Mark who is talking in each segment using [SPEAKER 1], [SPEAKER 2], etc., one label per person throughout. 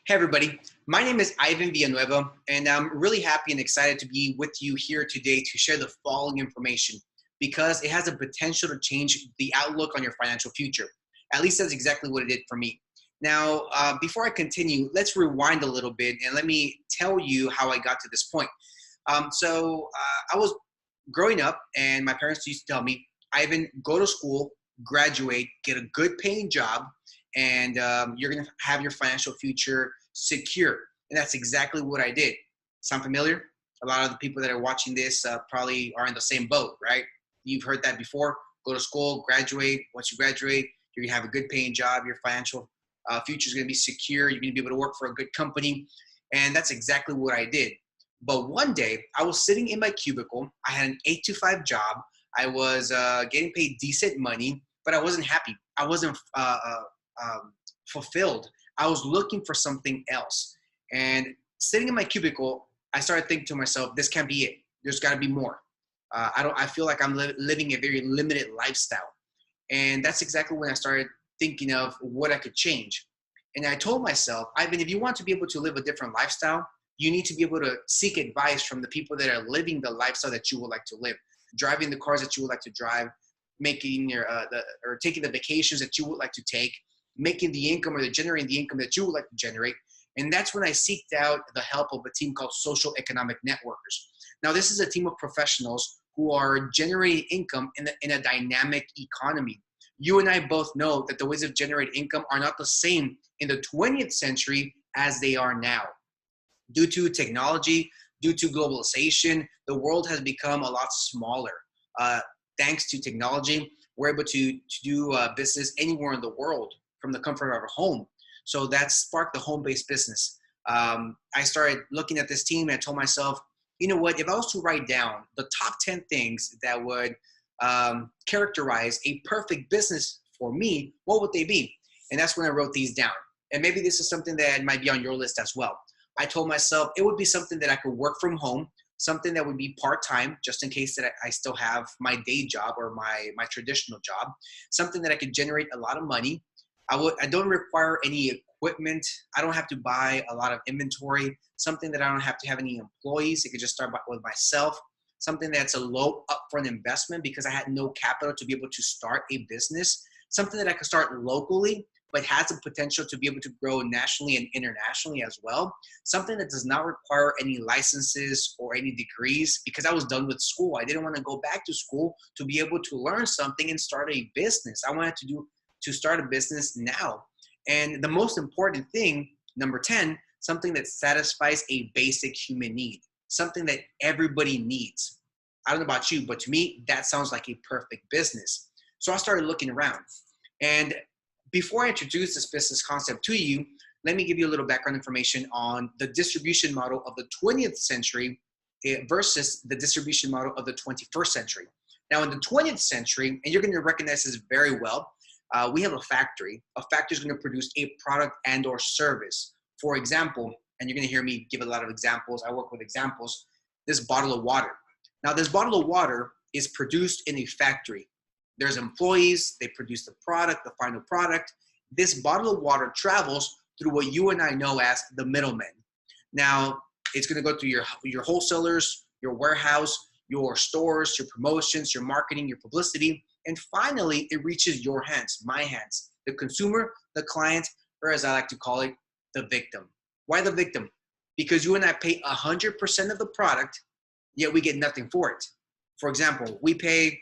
[SPEAKER 1] Hey everybody, my name is Iván Villanueva and I'm really happy and excited to be with you here today to share the following information because it has the potential to change the outlook on your financial future. At least that's exactly what it did for me. Now, before I continue, let's rewind a little bit and let me tell you how I got to this point. I was growing up and my parents used to tell me, Ivan, go to school, graduate, get a good paying job, and you're going to have your financial future secure. And that's exactly what I did. Sound familiar? A lot of the people that are watching this probably are in the same boat, right? You've heard that before. Go to school, graduate. Once you graduate, you're going to have a good paying job. Your financial future is going to be secure. You're going to be able to work for a good company. And that's exactly what I did. But one day, I was sitting in my cubicle. I had an 8-to-5 job. I was getting paid decent money, but I wasn't happy. I wasn't fulfilled. I was looking for something else. And sitting in my cubicle, I started thinking to myself, this can't be it. There's got to be more. I feel like I'm living a very limited lifestyle. And that's exactly when I started thinking of what I could change. And I told myself, Ivan, if you want to be able to live a different lifestyle, you need to be able to seek advice from the people that are living the lifestyle that you would like to live, driving the cars that you would like to drive, making or taking the vacations that you would like to take, making the income or generating the income that you would like to generate. And that's when I seeked out the help of a team called Social Economic Networkers. Now, this is a team of professionals who are generating income in a dynamic economy. You and I both know that the ways of generating income are not the same in the 20th century as they are now. Due to technology, due to globalization, the world has become a lot smaller. Thanks to technology, we're able to do business anywhere in the world from the comfort of our home. So that sparked the home-based business. I started looking at this team and I told myself, you know what, if I was to write down the top 10 things that would characterize a perfect business for me, what would they be? And that's when I wrote these down. And maybe this is something that might be on your list as well. I told myself it would be something that I could work from home, something that would be part-time, just in case that I still have my day job or my traditional job, something that I could generate a lot of money. I don't require any equipment. I don't have to buy a lot of inventory, something that I don't have to have any employees. I could just start with myself, something that's a low upfront investment because I had no capital to be able to start a business, something that I could start locally, but has the potential to be able to grow nationally and internationally as well. Something that does not require any licenses or any degrees because I was done with school. I didn't want to go back to school to be able to learn something and start a business. I wanted to start a business now. And the most important thing, number 10, something that satisfies a basic human need, something that everybody needs. I don't know about you, but to me, that sounds like a perfect business. So I started looking around. And before I introduce this business concept to you, let me give you a little background information on the distribution model of the 20th century versus the distribution model of the 21st century. Now, in the 20th century, and you're going to recognize this very well, we have a factory. A factory is going to produce a product and or service. For example, and you're going to hear me give a lot of examples. I work with examples. This bottle of water. Now, this bottle of water is produced in a factory. There's employees, they produce the product, the final product. This bottle of water travels through what you and I know as the middleman. Now, it's going to go through your wholesalers, your warehouse, your stores, your promotions, your marketing, your publicity, and finally, it reaches your hands, my hands, the consumer, the client, or as I like to call it, the victim. Why the victim? Because you and I pay 100% of the product, yet we get nothing for it. For example, we pay,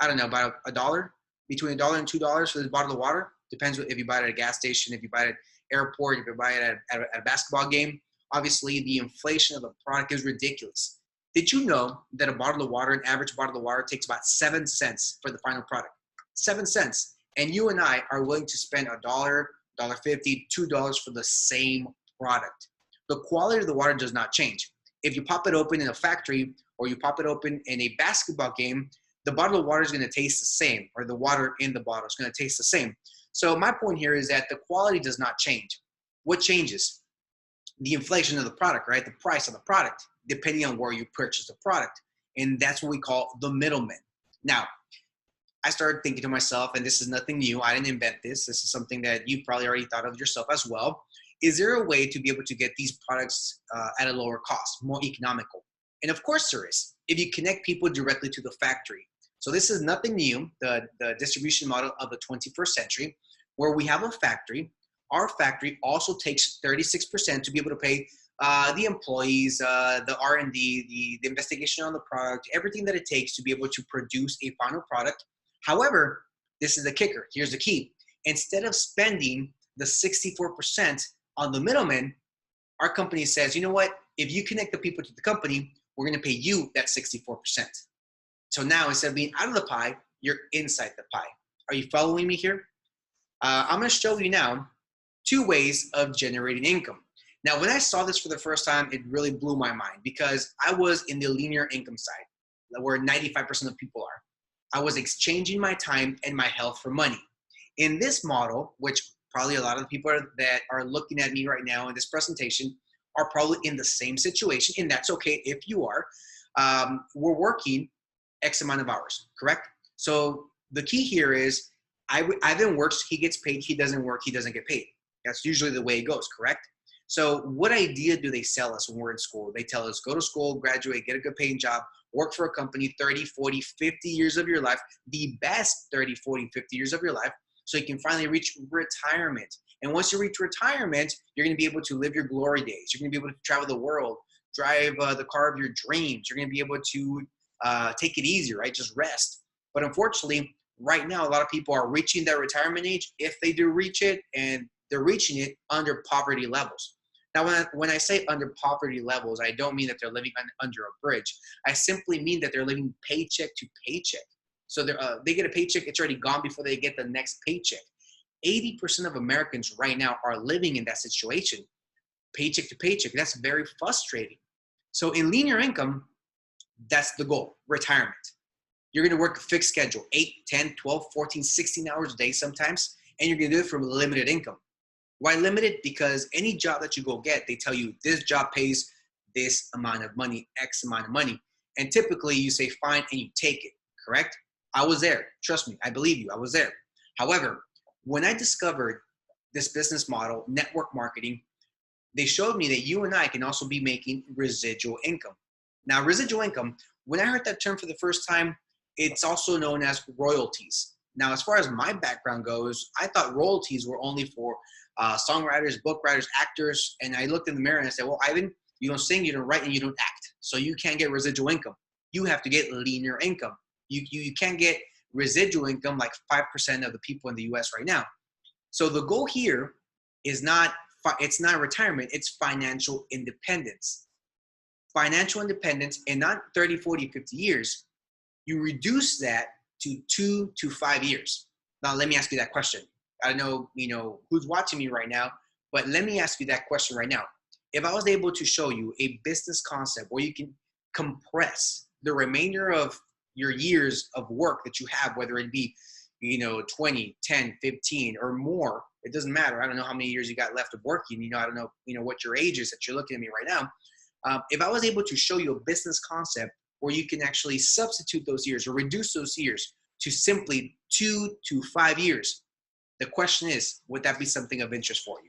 [SPEAKER 1] I don't know, about $1, between $1 and $2 for this bottle of water. Depends if you buy it at a gas station, if you buy it at an airport, if you buy it at a basketball game. Obviously, the inflation of the product is ridiculous. Did you know that a bottle of water, an average bottle of water, takes about 7 cents for the final product? 7 cents. And you and I are willing to spend $1, $1.50, $2 for the same product. The quality of the water does not change. If you pop it open in a factory or you pop it open in a basketball game, the bottle of water is going to taste the same, or the water in the bottle is going to taste the same. So my point here is that the quality does not change. What changes? The inflation of the product, right? The price of the product, depending on where you purchase the product. And that's what we call the middleman. Now, I started thinking to myself, and this is nothing new. I didn't invent this. This is something that you probably already thought of yourself as well. is there a way to be able to get these products at a lower cost, more economical? And of course there is, if you connect people directly to the factory. So this is nothing new, the distribution model of the 21st century, where we have a factory. Our factory also takes 36% to be able to pay the employees, the R&D, the investigation on the product, everything that it takes to be able to produce a final product. However, this is the kicker. Here's the key. Instead of spending the 64% on the middleman, our company says, you know what? If you connect the people to the company, we're going to pay you that 64%. So now instead of being out of the pie, you're inside the pie. Are you following me here? I'm going to show you now 2 ways of generating income. Now, when I saw this for the first time, it really blew my mind because I was in the linear income side, where 95% of people are. I was exchanging my time and my health for money. In this model, which probably a lot of the people that are looking at me right now in this presentation are probably in the same situation, and that's okay if you are. We're working X amount of hours, correct? So the key here is Ivan works, he gets paid. He doesn't work, he doesn't get paid. That's usually the way it goes, correct? So what idea do they sell us when we're in school? They tell us, go to school, graduate, get a good paying job, work for a company 30, 40, 50 years of your life, the best 30, 40, 50 years of your life, so you can finally reach retirement. And once you reach retirement, you're going to be able to live your glory days. You're going to be able to travel the world, drive the car of your dreams. You're going to be able to take it easy, right? Just rest. But unfortunately, right now, a lot of people are reaching that retirement age, if they do reach it, and they're reaching it under poverty levels. Now, when I say under poverty levels, I don't mean that they're living under a bridge. I simply mean that they're living paycheck to paycheck. So they get a paycheck, it's already gone before they get the next paycheck. 80% of Americans right now are living in that situation, paycheck to paycheck. That's very frustrating. So in linear income, that's the goal, retirement. You're going to work a fixed schedule, 8, 10, 12, 14, 16 hours a day sometimes, and you're going to do it for limited income. Why limited? Because any job that you go get, they tell you this job pays this amount of money, X amount of money. And typically you say fine and you take it, correct? I was there. Trust me, I believe you, I was there. However, when I discovered this business model, network marketing, they showed me that you and I can also be making residual income. Now, residual income, when I heard that term for the first time, it's also known as royalties. Now, as far as my background goes, I thought royalties were only for songwriters, book writers, actors. And I looked in the mirror and I said, well, Ivan, you don't sing, you don't write, and you don't act. So you can't get residual income. You have to get linear income. You can't get residual income like 5% of the people in the US right now. So the goal here is it's not retirement, it's financial independence. Financial independence in not 30, 40, 50 years, you reduce that to 2 to 5 years. Now, let me ask you that question. I don't know, who's watching me right now, but let me ask you that question right now. If I was able to show you a business concept where you can compress the remainder of your years of work that you have, whether it be, 20, 10, 15 or more, it doesn't matter. I don't know how many years you got left of working. I don't know, what your age is that you're looking at me right now. If I was able to show you a business concept where you can actually substitute those years or reduce those years to simply 2 to 5 years, the question is, would that be something of interest for you?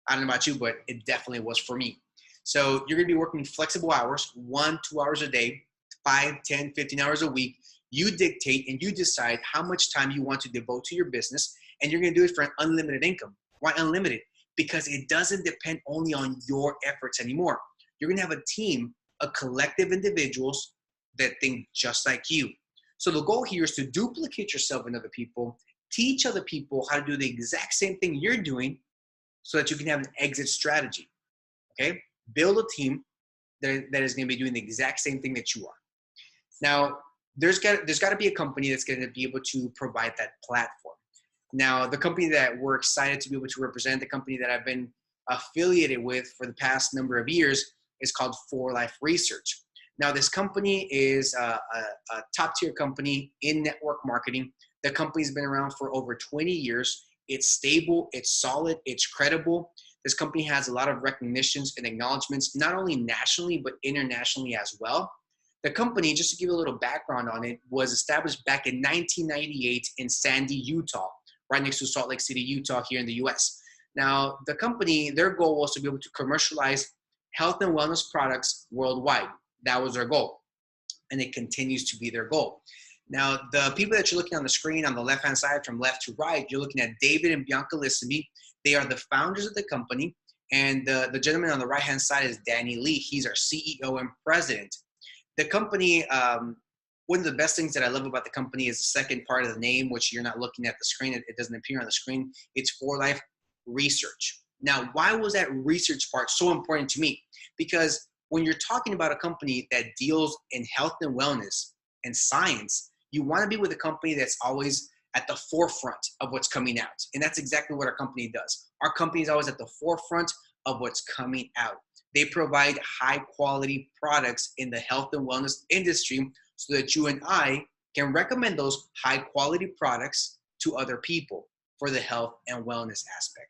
[SPEAKER 1] I don't know about you, but it definitely was for me. So you're going to be working flexible hours, 1, 2 hours a day, 5, 10, 15 hours a week. You dictate and you decide how much time you want to devote to your business, and you're going to do it for an unlimited income. Why unlimited? Because it doesn't depend only on your efforts anymore. You're going to have a team, a collective individuals that think just like you. So the goal here is to duplicate yourself in other people, teach other people how to do the exact same thing you're doing so that you can have an exit strategy, okay? Build a team that is going to be doing the exact same thing that you are. Now, there's got to be a company that's going to be able to provide that platform. Now, the company that we're excited to be able to represent, the company that I've been affiliated with for the past number of years, is called For Life Research. Now, this company is a top-tier company in network marketing. The company's been around for over 20 years. It's stable, it's solid, it's credible. This company has a lot of recognitions and acknowledgments, not only nationally, but internationally as well. The company, just to give you a little background on it, was established back in 1998 in Sandy, Utah, right next to Salt Lake City, Utah, here in the US. Now, the company, their goal was to be able to commercialize health and wellness products worldwide. That was their goal, and it continues to be their goal. Now, the people that you're looking on the screen on the left-hand side from left to right, you're looking at David and Bianca Lissamy. They are the founders of the company, and the gentleman on the right-hand side is Danny Lee. He's our CEO and president. The company, one of the best things that I love about the company is the second part of the name, which you're not looking at the screen. It doesn't appear on the screen. It's For Life Research. Now, why was that research part so important to me? Because when you're talking about a company that deals in health and wellness and science, you want to be with a company that's always at the forefront of what's coming out. And that's exactly what our company does. Our company is always at the forefront of what's coming out. They provide high quality products in the health and wellness industry so that you and I can recommend those high quality products to other people for the health and wellness aspect.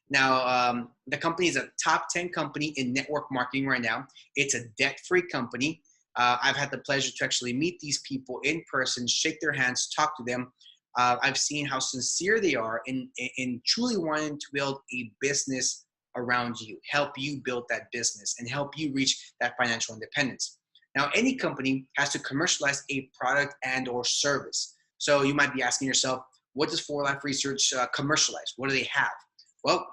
[SPEAKER 1] Now, the company is a top 10 company in network marketing right now. It's a debt-free company. I've had the pleasure to actually meet these people in person, shake their hands, talk to them. I've seen how sincere they are in truly wanting to build a business around you, help you build that business, and help you reach that financial independence. Now, any company has to commercialize a product and or service. So you might be asking yourself, what does For Life Research commercialize? What do they have? Well,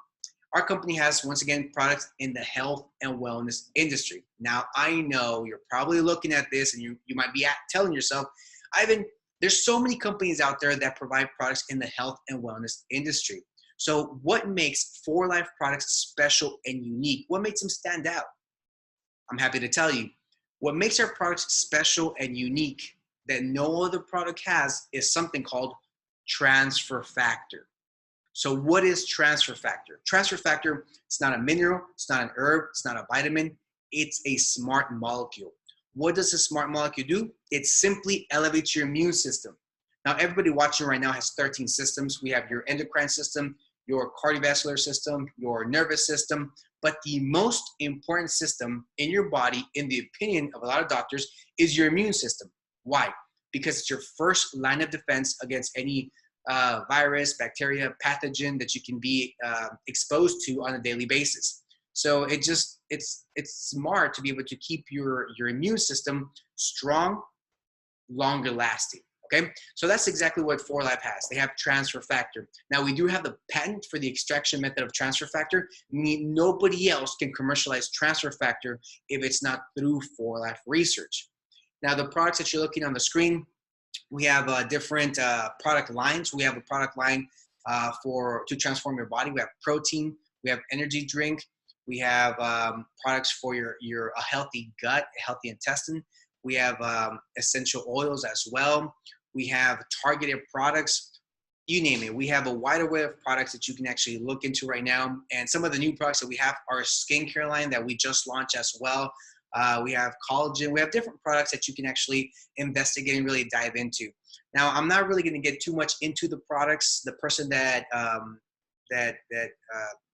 [SPEAKER 1] our company has, once again, products in the health and wellness industry. Now, I know you're probably looking at this and you might be telling yourself, Ivan, there's so many companies out there that provide products in the health and wellness industry. So what makes For Life products special and unique? What makes them stand out? I'm happy to tell you. What makes our products special and unique that no other product has is something called transfer factor. So what is transfer factor? Transfer factor, it's not a mineral, it's not an herb, it's not a vitamin, it's a smart molecule. What does a smart molecule do? It simply elevates your immune system. Now, everybody watching right now has 13 systems. We have your endocrine system, your cardiovascular system, your nervous system, but the most important system in your body, in the opinion of a lot of doctors, is your immune system. Why? Because it's your first line of defense against any virus, bacteria, pathogen that you can be exposed to on a daily basis. So it's smart to be able to keep your immune system strong, longer lasting. Okay, so that's exactly what For Life has. They have transfer factor. Now, we do have the patent for the extraction method of transfer factor, meaning nobody else can commercialize transfer factor if it's not through For Life Research. Now, the products that you're looking on the screen, we have different product lines. We have a product line to transform your body. We have protein, we have energy drink, we have products for your a healthy gut, a healthy intestine. We have essential oils as well. We have targeted products, you name it. We have a wide array of products that you can actually look into right now. And some of the new products that we have are a skincare line that we just launched as well. We have collagen. We have different products that you can actually investigate and really dive into. Now, I'm not really going to get too much into the products. The person that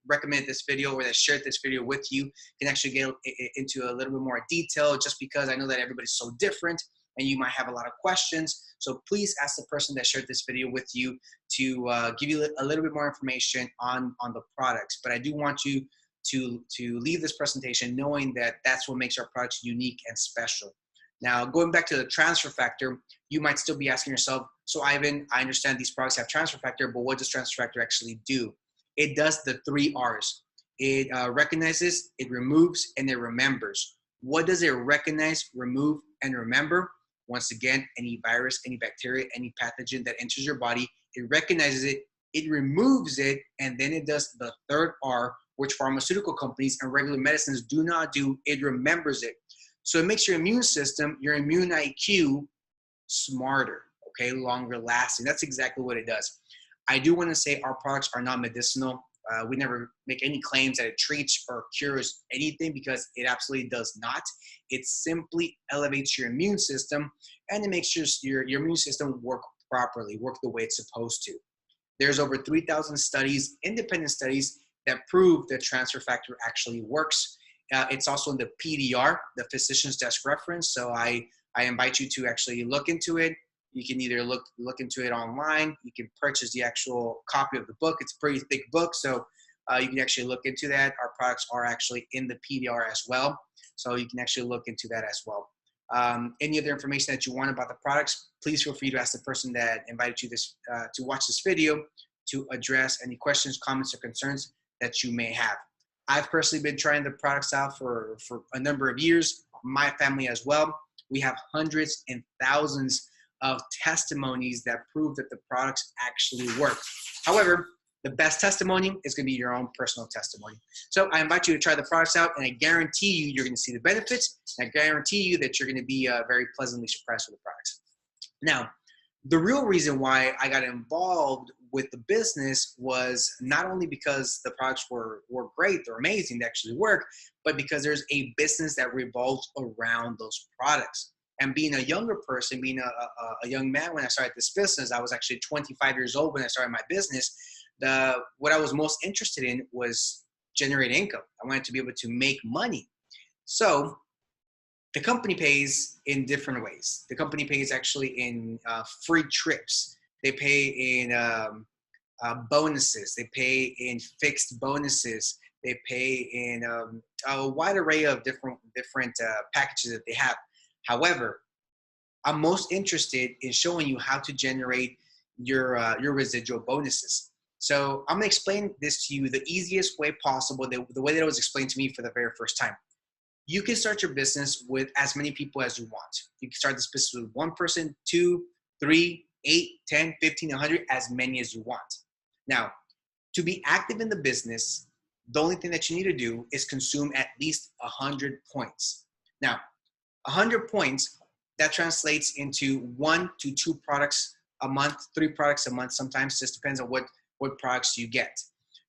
[SPEAKER 1] recommended this video or that shared this video with you can actually get into a little bit more detail, just because I know that everybody's so different and you might have a lot of questions. So please ask the person that shared this video with you to give you a little bit more information on the products. But I do want you to leave this presentation knowing that that's what makes our products unique and special. Now, going back to the transfer factor, you might still be asking yourself, so Ivan, I understand these products have transfer factor, but what does transfer factor actually do? It does the 3 R's. It recognizes, it removes, and it remembers. What does it recognize, remove, and remember? Once again, any virus, any bacteria, any pathogen that enters your body, it recognizes it, it removes it, and then it does the 3rd R, which pharmaceutical companies and regular medicines do not do. It remembers it. So it makes your immune system, your immune IQ, smarter, okay, longer lasting. That's exactly what it does. I do want to say our products are not medicinal. We never make any claims that it treats or cures anything, because it absolutely does not. It simply elevates your immune system, and it makes your immune system work properly, work the way it's supposed to. There's over 3,000 studies, independent studies, that prove that transfer factor actually works. It's also in the PDR, the Physician's Desk Reference. So I invite you to actually look into it. You can either look into it online. You can purchase the actual copy of the book. It's a pretty thick book, so you can actually look into that. Our products are actually in the PDR as well. So you can actually look into that as well. Any other information that you want about the products, please feel free to ask the person that invited you to watch this video to address any questions, comments, or concerns that you may have. I've personally been trying the products out for a number of years, my family as well. We have hundreds and thousands of testimonies that prove that the products actually work. However, the best testimony is going to be your own personal testimony. So I invite you to try the products out, and I guarantee you, you're going to see the benefits. And I guarantee you that you're going to be very pleasantly surprised with the products. Now, the real reason why I got involved with the business was not only because the products were great, they're amazing, they actually work, but because there's a business that revolves around those products. And being a younger person, being a young man when I started this business, I was actually 25 years old when I started my business. What I was most interested in was generating income. I wanted to be able to make money. So the company pays in different ways. The company pays actually in free trips. They pay in bonuses. They pay in fixed bonuses. They pay in a wide array of different packages that they have. However, I'm most interested in showing you how to generate your residual bonuses. So I'm going to explain this to you the easiest way possible, the way that it was explained to me for the very first time. You can start your business with as many people as you want. You can start this business with 1 person, 2, 3, 8, 10, 15, 100, as many as you want. Now, to be active in the business, the only thing that you need to do is consume at least 100 points. Now, 100 points, that translates into 1 to 2 products a month, 3 products a month. Sometimes just depends on what products you get.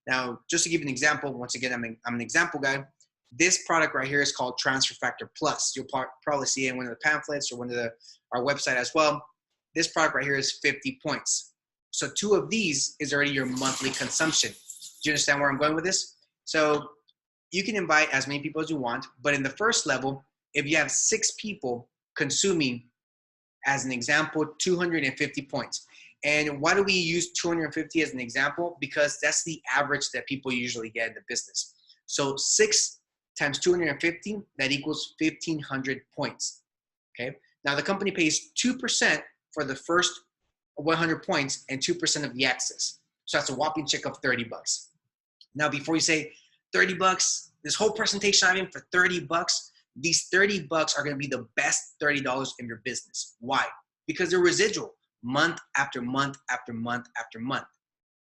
[SPEAKER 1] Now, just to give you an example, once again, I'm an example guy. This product right here is called Transfer Factor Plus. You'll probably see it in one of the pamphlets or our website as well. This product right here is 50 points. So 2 of these is already your monthly consumption. Do you understand where I'm going with this? So you can invite as many people as you want, but in the first level, if you have 6 people consuming, as an example, 250 points. And why do we use 250 as an example? Because that's the average that people usually get in the business. So 6 times 250, that equals 1,500 points, okay? Now the company pays 2% for the first 100 points and 2% of the excess. So that's a whopping check of 30 bucks. Now, before you say 30 bucks, this whole presentation I'm in for 30 bucks, these 30 bucks are gonna be the best $30 in your business. Why? Because they're residual, month after month after month after month.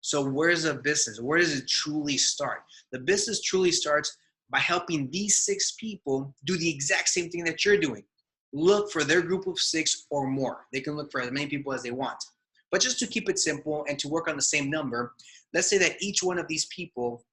[SPEAKER 1] So where's the business? Where does it truly start? The business truly starts by helping these 6 people do the exact same thing that you're doing. Look for their group of 6 or more. They can look for as many people as they want. But just to keep it simple and to work on the same number, let's say that each one of these people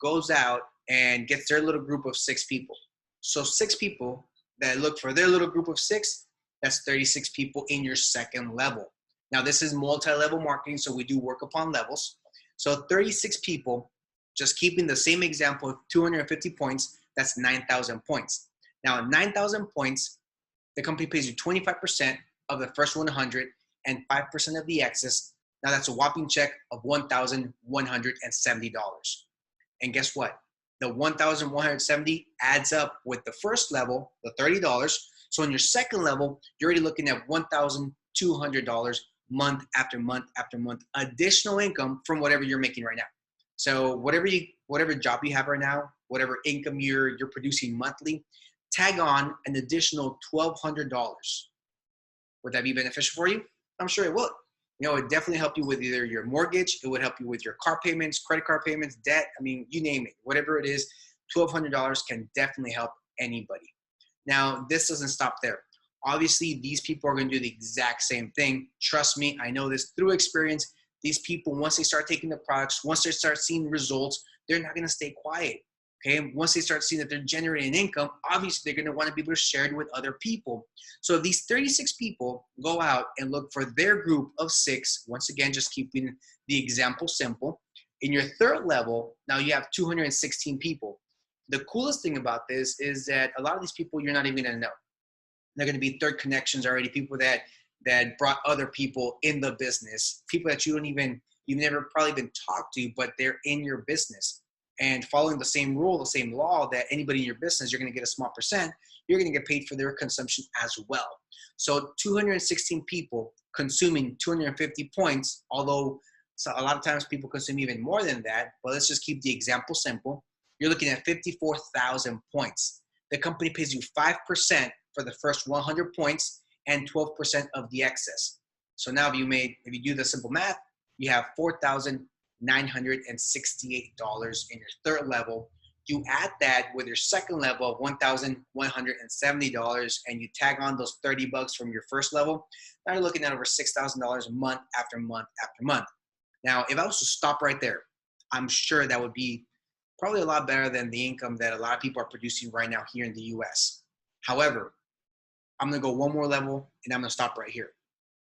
[SPEAKER 1] goes out and gets their little group of 6 people. So 6 people that look for their little group of 6, that's 36 people in your second level. Now this is multi-level marketing, so we do work upon levels. So 36 people, just keeping the same example of 250 points, that's 9,000 points. Now 9,000 points, the company pays you 25% of the first 100 and 5% of the excess. Now that's a whopping check of $1,170. And guess what? The $1,170 adds up with the first level, the $30. So in your second level, you're already looking at $1,200 month after month after month, additional income from whatever you're making right now. So whatever job you have right now, whatever income you're producing monthly, tag on an additional $1,200. Would that be beneficial for you? I'm sure it would. You know, it would definitely help you with either your mortgage, it would help you with your car payments, credit card payments, debt. I mean, you name it, whatever it is, $1,200 can definitely help anybody. Now, this doesn't stop there. Obviously, these people are going to do the exact same thing. Trust me, I know this through experience. These people, once they start taking the products, once they start seeing results, they're not going to stay quiet. Okay, once they start seeing that they're generating income, obviously they're going to want to be able to share it with other people. So if these 36 people go out and look for their group of 6, once again, just keeping the example simple, in your third level, now you have 216 people. The coolest thing about this is that a lot of these people you're not even going to know. They're going to be third connections already, people that brought other people in the business, people that you've never probably even talked to, but they're in your business. and following the same rule, the same law that anybody in your business, you're going to get a small percent, you're going to get paid for their consumption as well. So 216 people consuming 250 points, although a lot of times people consume even more than that, but let's just keep the example simple. You're looking at 54,000 points. The company pays you 5% for the first 100 points and 12% of the excess. So now if you do the simple math, you have $4,968 in your third level. You add that with your second level of $1,170 and you tag on those 30 bucks from your first level, now you're looking at over $6,000 month after month after month. Now, if I was to stop right there, I'm sure that would be probably a lot better than the income that a lot of people are producing right now here in the US. However, I'm gonna go one more level and I'm gonna stop right here.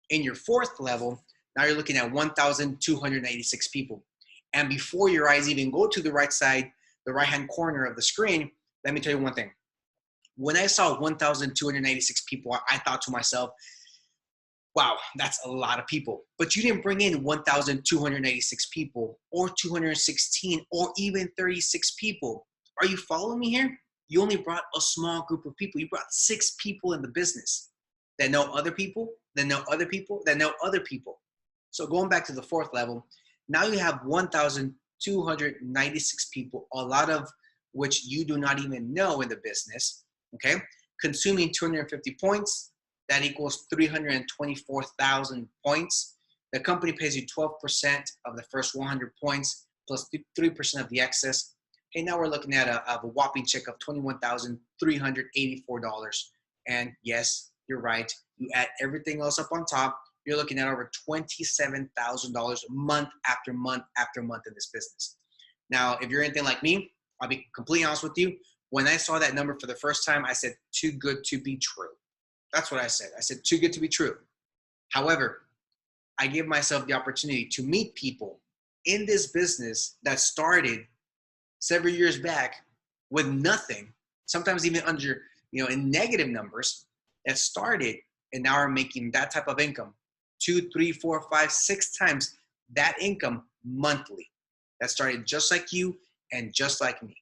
[SPEAKER 1] In your fourth level, now you're looking at 1,296 people. And before your eyes even go to the right side, the right-hand corner of the screen, let me tell you one thing. When I saw 1,296 people, I thought to myself, wow, that's a lot of people. But you didn't bring in 1,296 people or 216 or even 36 people. Are you following me here? You only brought a small group of people. You brought 6 people in the business that know other people, that know other people, that know other people. So going back to the fourth level, now you have 1,296 people, a lot of which you do not even know in the business, okay? Consuming 250 points, that equals 324,000 points. The company pays you 12% of the first 100 points plus 3% of the excess. Okay, now we're looking at a whopping check of $21,384. And yes, you're right. You add everything else up on top, you're looking at over $27,000 month after month after month in this business. Now, if you're anything like me, I'll be completely honest with you. When I saw that number for the first time, I said, too good to be true. That's what I said. I said, too good to be true. However, I gave myself the opportunity to meet people in this business that started several years back with nothing, sometimes even under, in negative numbers, that started and now are making that type of income 2, 3, 4, 5, 6 times that income monthly. That started just like you and just like me.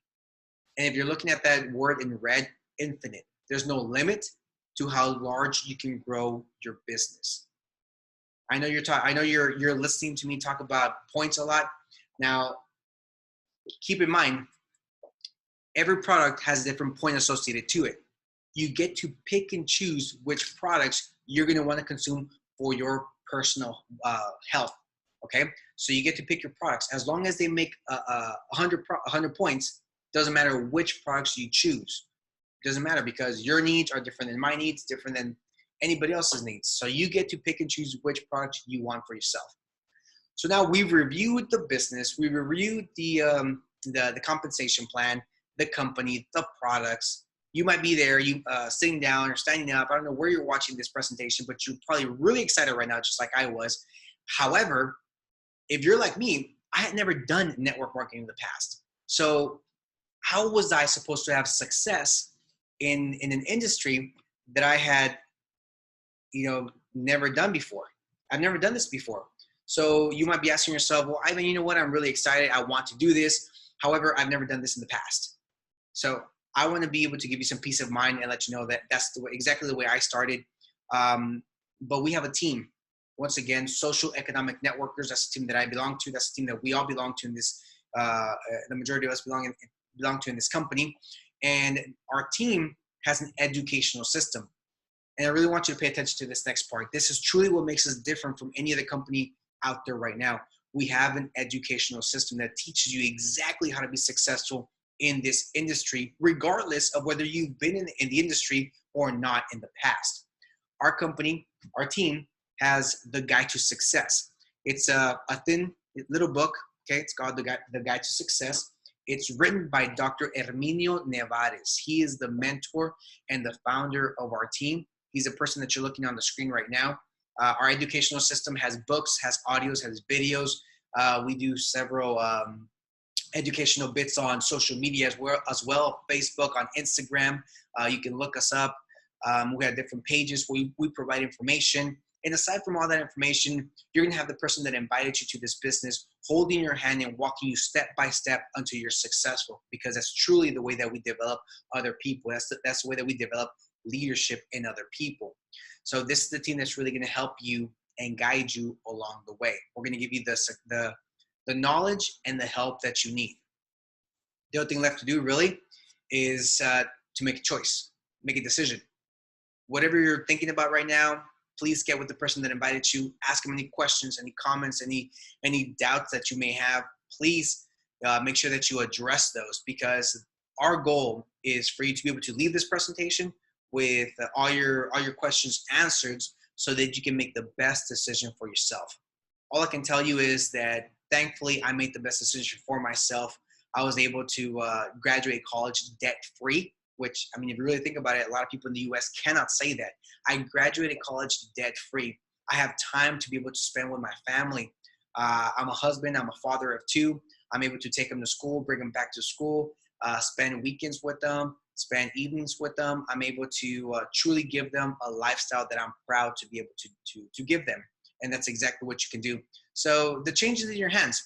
[SPEAKER 1] And if you're looking at that word in red, infinite, there's no limit to how large you can grow your business. I know you're listening to me talk about points a lot. Now, keep in mind, every product has a different point associated to it. You get to pick and choose which products you're going to want to consume for your personal health. Okay, so you get to pick your products as long as they make 100 points. Doesn't matter which products you choose. It doesn't matter because your needs are different than my needs, different than anybody else's needs. So you get to pick and choose which products you want for yourself. So now we've reviewed the business, we reviewed the compensation plan, the company, the products. You might be there, sitting down or standing up. I don't know where you're watching this presentation, but you're probably really excited right now, just like I was. However, if you're like me, I had never done network marketing in the past. So how was I supposed to have success in an industry that I had, never done before? I've never done this before. So you might be asking yourself, well, Ivan, you know what? I'm really excited. I want to do this. However, I've never done this in the past. So I want to be able to give you some peace of mind and let you know that that's exactly the way I started. But we have a team. Once again, social economic networkers. That's the team that I belong to. That's the team that we all belong to in this. The majority of us belong to in this company. And our team has an educational system. And I really want you to pay attention to this next part. This is truly what makes us different from any other company out there right now. We have an educational system that teaches you exactly how to be successful in this industry, regardless of whether you've been in the industry or not in the past. Our company, our team, has the Guide to Success. It's a thin little book. Okay, it's called the Guide to Success. It's written by Dr. Herminio Nevares. He is the mentor and the founder of our team. He's the person that you're looking on the screen right now. Our educational system has books, has audios, has videos. We do several educational bits on social media as well, Facebook, on Instagram. You can look us up. We have different pages where we provide information. And aside from all that information, you're going to have the person that invited you to this business holding your hand and walking you step by step until you're successful, because that's truly the way that we develop other people. That's the way that we develop leadership in other people. So this is the team that's really going to help you and guide you along the way. We're going to give you the knowledge and the help that you need. The only thing left to do really is to make a choice, make a decision. Whatever you're thinking about right now, please get with the person that invited you. Ask them any questions, any comments, any doubts that you may have. Please make sure that you address those, because our goal is for you to be able to leave this presentation with all your questions answered, so that you can make the best decision for yourself. All I can tell you is that thankfully I made the best decision for myself. I was able to graduate college debt-free, which, I mean, if you really think about it, a lot of people in the US cannot say that. I graduated college debt-free. I have time to be able to spend with my family. I'm a husband, I'm a father of two. I'm able to take them to school, bring them back to school, spend weekends with them, spend evenings with them. I'm able to truly give them a lifestyle that I'm proud to be able to give them. And that's exactly what you can do. So the change is in your hands.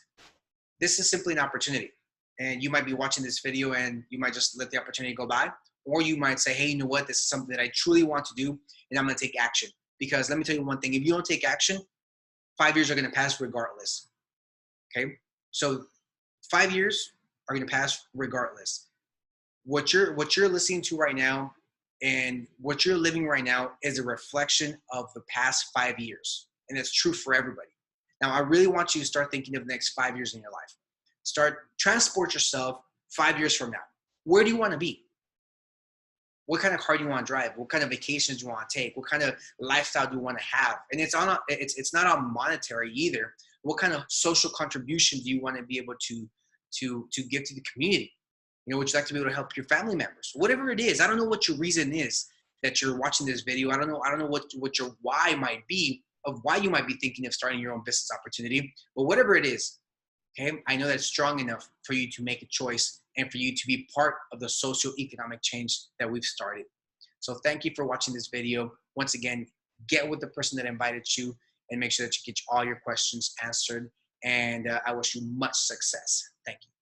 [SPEAKER 1] This is simply an opportunity. And you might be watching this video and you might just let the opportunity go by. Or you might say, hey, you know what? This is something that I truly want to do, and I'm going to take action. Because let me tell you one thing. If you don't take action, 5 years are going to pass regardless. Okay? So 5 years are going to pass regardless. What you're listening to right now and what you're living right now is a reflection of the past 5 years. And it's true for everybody. Now, I really want you to start thinking of the next 5 years in your life. Transport yourself 5 years from now. Where do you want to be? What kind of car do you want to drive? What kind of vacations do you want to take? What kind of lifestyle do you want to have? And it's not on monetary either. What kind of social contribution do you want to be able to give to the community? You know, would you like to be able to help your family members? Whatever it is, I don't know what your reason is that you're watching this video. I don't know what your why might be of why you might be thinking of starting your own business opportunity. But whatever it is, okay, I know that's strong enough for you to make a choice and for you to be part of the socioeconomic change that we've started. So thank you for watching this video. Once again, get with the person that invited you and make sure that you get all your questions answered. And I wish you much success. Thank you.